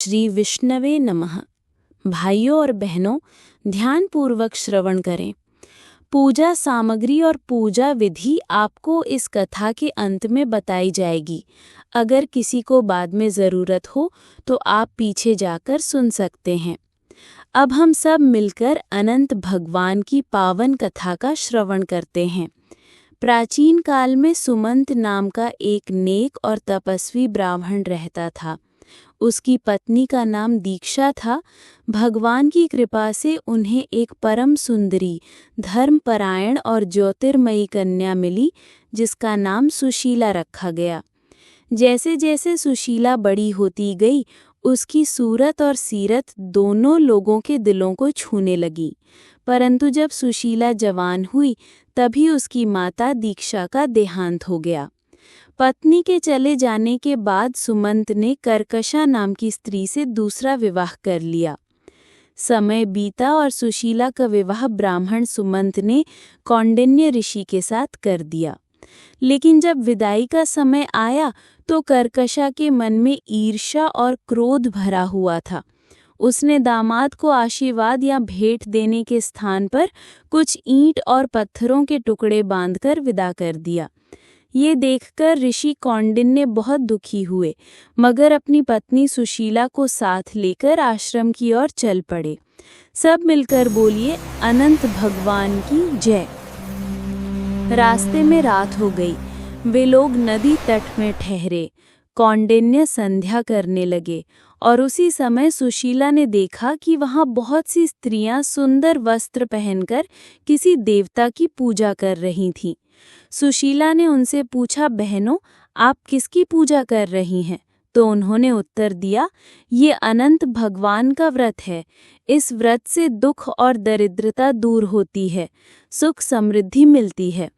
श्री विष्णवे नमः। भाइयों और बहनों, ध्यानपूर्वक श्रवण करें। पूजा सामग्री और पूजा विधि आपको इस कथा के अंत में बताई जाएगी। अगर किसी को बाद में ज़रूरत हो तो आप पीछे जाकर सुन सकते हैं। अब हम सब मिलकर अनंत भगवान की पावन कथा का श्रवण करते हैं। प्राचीन काल में सुमंत नाम का एक नेक और तपस्वी ब्राह्मण रहता था। उसकी पत्नी का नाम दीक्षा था। भगवान की कृपा से उन्हें एक परम सुंदरी, धर्मपरायण और ज्योतिर्मयी कन्या मिली, जिसका नाम सुशीला रखा गया। जैसे जैसे सुशीला बड़ी होती गई, उसकी सूरत और सीरत दोनों लोगों के दिलों को छूने लगी। परंतु जब सुशीला जवान हुई, तभी उसकी माता दीक्षा का देहांत हो गया। पत्नी के चले जाने के बाद सुमंत ने कर्कशा नाम की स्त्री से दूसरा विवाह कर लिया। समय बीता और सुशीला का विवाह ब्राह्मण सुमंत ने कौंडिन्य ऋषि के साथ कर दिया। लेकिन जब विदाई का समय आया तो कर्कशा के मन में ईर्ष्या और क्रोध भरा हुआ था। उसने दामाद को आशीर्वाद या भेंट देने के स्थान पर कुछ ईंट और पत्थरों के टुकड़े बांधकर विदा कर दिया। ये देखकर ऋषि कौंडिन्य बहुत दुखी हुए, मगर अपनी पत्नी सुशीला को साथ लेकर आश्रम की ओर चल पड़े। सब मिलकर बोलिए, अनंत भगवान की जय। रास्ते में रात हो गई। वे लोग नदी तट में ठहरे। कौंडिन्य संध्या करने लगे और उसी समय सुशीला ने देखा कि वहाँ बहुत सी स्त्रियां सुंदर वस्त्र पहनकर किसी देवता की पूजा कर रही थीं। सुशीला ने उनसे पूछा, बहनों, आप किसकी पूजा कर रही हैं? तो उन्होंने उत्तर दिया, ये अनंत भगवान का व्रत है। इस व्रत से दुख और दरिद्रता दूर होती है, सुख समृद्धि मिलती है।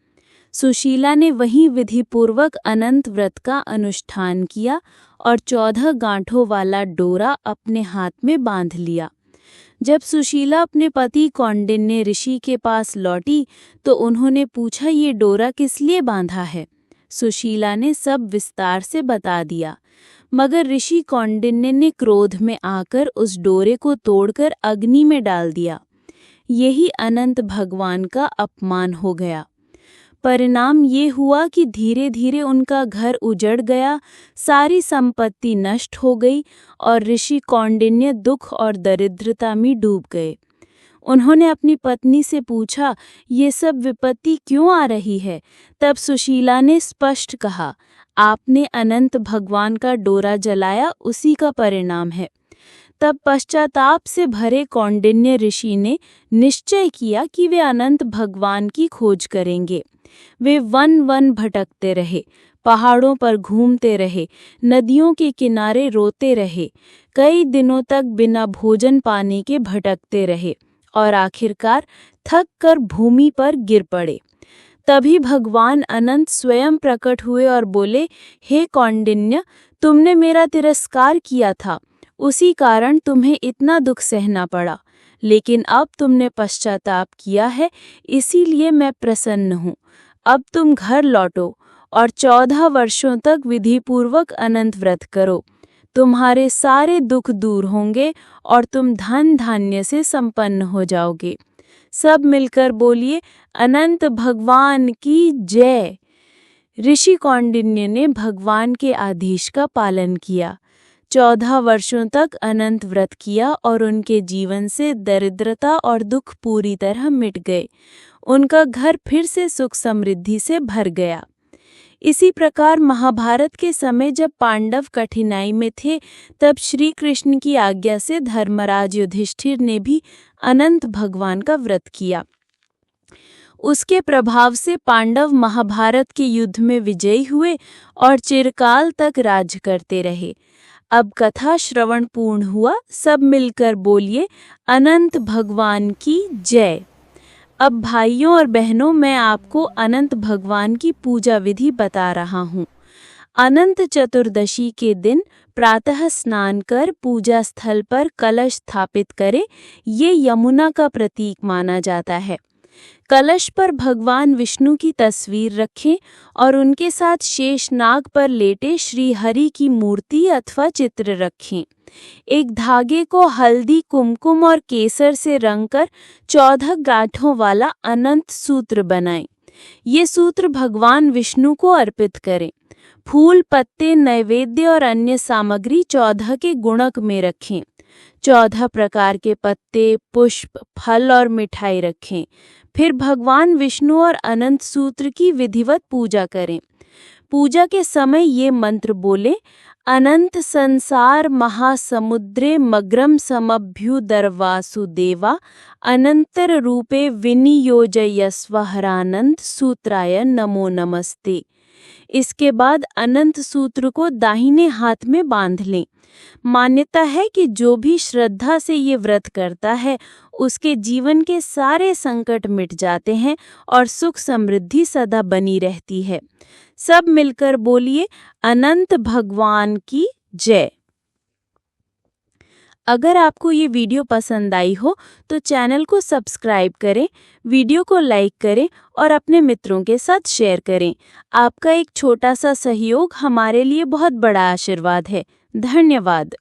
सुशीला ने वहीं विधिपूर्वक अनंत व्रत का अनुष्ठान किया और 14 गांठों वाला डोरा अपने हाथ में बांध लिया। जब सुशीला अपने पति कौंडिन्य ऋषि के पास लौटी तो उन्होंने पूछा, ये डोरा किस लिए बांधा है? सुशीला ने सब विस्तार से बता दिया, मगर ऋषि कौंडिन्य ने क्रोध में आकर उस डोरे को तोड़कर अग्नि में डाल दिया। यही अनंत भगवान का अपमान हो गया। परिणाम ये हुआ कि धीरे धीरे उनका घर उजड़ गया, सारी संपत्ति नष्ट हो गई और ऋषि कौंडिन्य दुख और दरिद्रता में डूब गए। उन्होंने अपनी पत्नी से पूछा, ये सब विपत्ति क्यों आ रही है? तब सुशीला ने स्पष्ट कहा, आपने अनंत भगवान का डोरा जलाया, उसी का परिणाम है। तब पश्चाताप से भरे कौंडिन्य ऋषि ने निश्चय किया कि वे अनंत भगवान की खोज करेंगे। वे वन वन भटकते रहे, पहाड़ों पर घूमते रहे, नदियों के किनारे रोते रहे, कई दिनों तक बिना भोजन पाने के भटकते रहे और आखिरकार थक कर भूमि पर गिर पड़े। तभी भगवान अनंत स्वयं प्रकट हुए और बोले, हे कौंडिन्य, तुमने मेरा तिरस्कार किया था, उसी कारण तुम्हें इतना दुख सहना पड़ा। लेकिन अब तुमने पश्चाताप किया है, इसीलिए मैं प्रसन्न हूँ। अब तुम घर लौटो और 14 वर्षों तक विधिपूर्वक अनंत व्रत करो। तुम्हारे सारे दुख दूर होंगे और तुम धन धान्य से संपन्न हो जाओगे। सब मिलकर बोलिए, अनंत भगवान की जय। ऋषि कौंडिन्य ने भगवान के आदेश का पालन किया, 14 वर्षों तक अनंत व्रत किया और उनके जीवन से दरिद्रता और दुख पूरी तरह मिट गए। उनका घर फिर से सुख समृद्धि से भर गया। इसी प्रकार महाभारत के समय जब पांडव कठिनाई में थे, तब श्री कृष्ण की आज्ञा से धर्मराज युधिष्ठिर ने भी अनंत भगवान का व्रत किया। उसके प्रभाव से पांडव महाभारत के युद्ध में विजयी हुए और चिरकाल तक राज्य करते रहे। अब कथा श्रवण पूर्ण हुआ। सब मिलकर बोलिए, अनंत भगवान की जय। अब भाइयों और बहनों, मैं आपको अनंत भगवान की पूजा विधि बता रहा हूँ। अनंत चतुर्दशी के दिन प्रातः स्नान कर पूजा स्थल पर कलश स्थापित करें। ये यमुना का प्रतीक माना जाता है। कलश पर भगवान विष्णु की तस्वीर रखें और उनके साथ शेषनाग पर लेटे श्री हरि की मूर्ति अथवा चित्र रखें। एक धागे को हल्दी, कुमकुम और केसर से रंगकर 14 गांठों वाला अनंत सूत्र बनाएं। ये सूत्र भगवान विष्णु को अर्पित करें। फूल, पत्ते, नैवेद्य और अन्य सामग्री 14 के गुणक में रखें। 14 प्रकार के पत्ते, पुष्प, फल और मिठाई रखें। फिर भगवान विष्णु और अनंत सूत्र की विधिवत पूजा करें। पूजा के समय ये मंत्र बोले, अनंत संसार महासमुद्रे मग्रम समभ्युदरवासुदेवा अनंतर रूपे विनियोजयस्वहरानंत सूत्राय नमो नमस्ते। इसके बाद अनंत सूत्र को दाहिने हाथ में बांध लें। मान्यता है कि जो भी श्रद्धा से ये व्रत करता है उसके जीवन के सारे संकट मिट जाते हैं और सुख समृद्धि सदा बनी रहती है। सब मिलकर बोलिए, अनंत भगवान की जय। अगर आपको ये वीडियो पसंद आई हो तो चैनल को सब्सक्राइब करें, वीडियो को लाइक करें और अपने मित्रों के साथ शेयर करें। आपका एक छोटा सा सहयोग हमारे लिए बहुत बड़ा आशीर्वाद है। धन्यवाद।